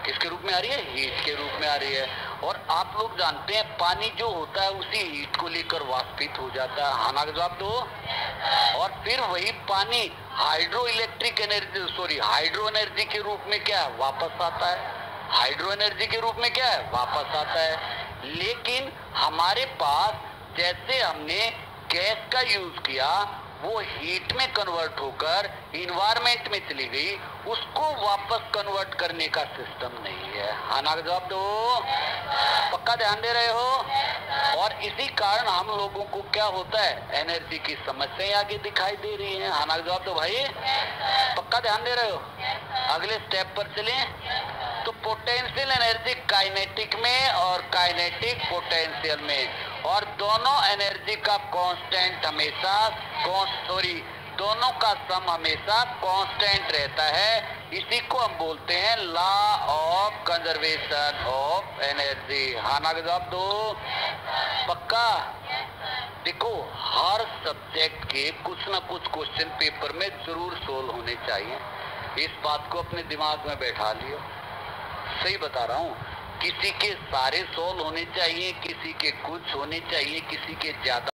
किसके रूप में आ रही है? हीट के रूप में आ रही है। और आप लोग जानते हैं पानी जो होता है उसी हीट को लेकर वाष्पित हो जाता है। हाँ ना जवाब दो। और फिर वही पानी हाइड्रो एनर्जी के रूप में क्या है? वापस आता है। हाइड्रो एनर्जी के रूप में क्या है? वापस आता है। लेकिन हमारे पास जैसे हमने गैस का यूज किया, वो हीट में कन्वर्ट होकर इन्वायरमेंट में चली गई, उसको वापस कन्वर्ट करने का सिस्टम नहीं है। हाँ ना जवाब दो। पक्का ध्यान दे रहे हो? और इसी कारण हम लोगों को क्या होता है? एनर्जी की समस्याएं आगे दिखाई दे रही हैं। हाँ ना जवाब दो भाई। पक्का ध्यान दे रहे हो? अगले स्टेप पर चलें। तो पोटेंशियल एनर्जी काइनेटिक में और काइनेटिक पोटेंशियल में। और दोनों एनर्जी का कांस्टेंट हमेशा दोनों का सम हमेशा कांस्टेंट रहता है। इसी को हम बोलते हैं law of conservation of energy. हाँ ना जवाब दो पक्का। देखो हर सब्जेक्ट के कुछ ना कुछ क्वेश्चन पेपर में जरूर सोल्व होने चाहिए, इस बात को अपने दिमाग में बैठा लियो। सही बता रहा हूँ, किसी के सारे सोल्व होने चाहिए, किसी के कुछ होने चाहिए, किसी के ज्यादा